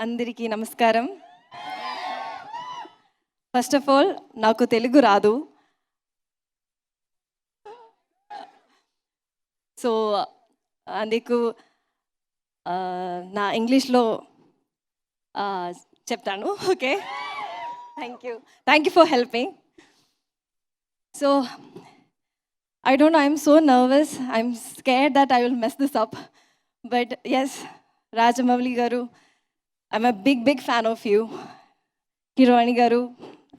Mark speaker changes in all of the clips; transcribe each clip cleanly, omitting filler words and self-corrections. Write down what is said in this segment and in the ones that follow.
Speaker 1: అందరికీ నమస్కారం. First of all నాకు తెలుగు రాదు. సో అందుకు నా ఇంగ్లీష్లో చెప్తాను. Okay, thank you for helping. So I don't know, I'm so nervous. I'm scared that I will mess this up. But yes, Rajamouli garu, I'm a big fan of you. Hiroini garu,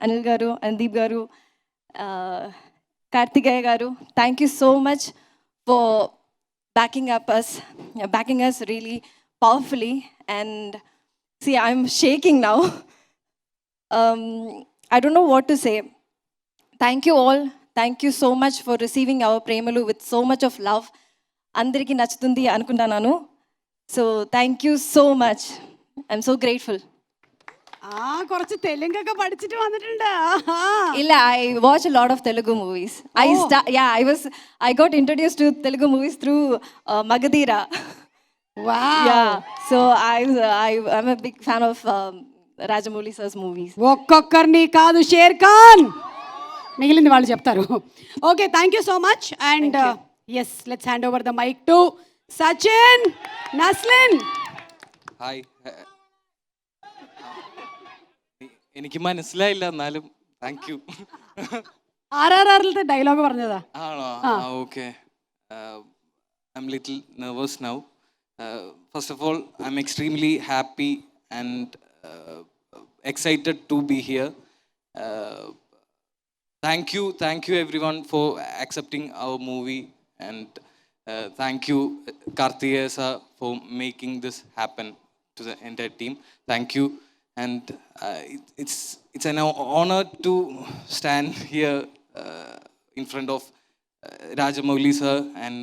Speaker 1: Anil garu, Andeep garu, Karthikeya garu, thank you so much for backing us really powerfully. And see, I'm shaking now. I don't know what to say. Thank you all. Thank you so much for receiving our Premalu with so much of love. Andariki nachutundi anukuntananu. So thank you so much. I'm so grateful.
Speaker 2: കുറച്ച് തെലുങ്കൊക്കെ പഠിച്ചിട്ട് വന്നിട്ടുണ്ട്.
Speaker 1: ഇല്ല, I watch a lot of Telugu movies. I got introduced to Telugu movies through Magadira.
Speaker 2: Wow.
Speaker 1: Yeah. So I'm a big fan of Rajamouli sir's movies.
Speaker 2: ఒక్కొక్కరిని కాదు, share Khan మిగిలింది వాళ్ళు చెప్తారు. Okay, thank you so much. And yes, let's hand over the mike to Sachin, Naslen.
Speaker 3: Hi, എനിക്ക് മനസ്സിലായില്ല, എന്നാലും thank you.
Speaker 2: ആർആർആറിലത്തെ dialogue പറഞ്ഞതാ
Speaker 3: ആണോ? Okay, I'm little nervous now. First of all, I'm extremely happy and excited to be here. Thank you everyone for accepting our movie, and thank you Karthikeya sir for making this happen to the entire team. Thank you, and it's an honor to stand here in front of Rajamouli sir and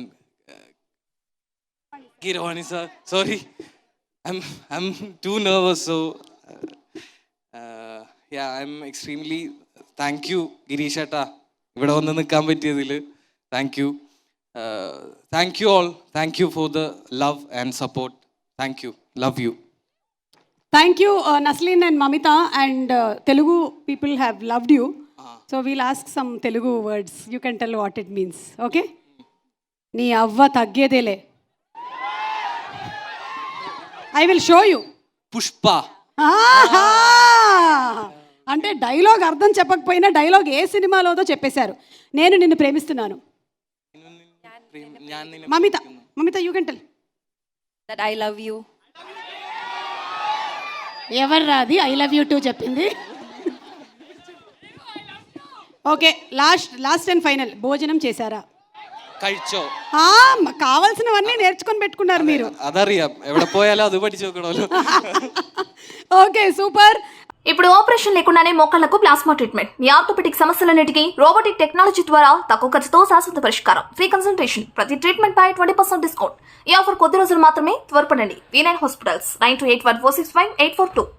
Speaker 3: Hiroini sir. Sorry, I'm too nervous, so yeah, I'm extremely thank you Girish Atta ഇവിടെ വന്ന് നിൽക്കാൻ പറ്റിയതിൽ. Thank you all. Thank you for the love and support. Thank you, love you.
Speaker 2: Thank you Naslen and Mamitha. And Telugu people have loved you, so we'll ask some Telugu words. You can tell what it means. Okay, నీ అవ్వ తగ్గేదేలే. I will show you.
Speaker 3: Pushpa
Speaker 2: అంటే dialogue అర్థం చెప్పకపోయినా dialogue ఏ సినిమాలోదో చెప్పేశారు. నేను నిన్ను ప్రేమిస్తున్నాను. Mamitha you can tell
Speaker 1: that I love you.
Speaker 2: ఎవర్రా అది ఐ లవ్ యూ టూ చెప్పింది? ఓకే, లాస్ట్ అండ్ ఫైనల్, భోజనం చేశారా?
Speaker 3: കഴിച്ചോ?
Speaker 2: కావాల్సినవన్నీ నేర్చుకొని పెట్టుకున్నారు మీరు.
Speaker 3: അതറിയാം, എവിടെ പോയാലും അത് പഠിച്ചു നോക്കണമല്ലോ.
Speaker 2: Okay, super.
Speaker 4: ఇప్పుడు ఆపరేషన్ లేకుండానే మోకాళ్లకు ప్లాస్మా ట్రీట్మెంట్. మీ ఆర్థోపెడిక్ సమస్యలన్నిటికీ రోబోటిక్ టెక్నాలజీ ద్వారా తక్కువ ఖర్చుతో శాశ్వత పరిష్కారం. ఫ్రీ కన్సల్టేషన్, ప్రతి ట్రీట్మెంట్ పై 20% డిస్కౌంట్. ఈ ఆఫర్ కొద్ది రోజులు మాత్రమే. త్వరపడండి. V9 hospitals, 9281465842.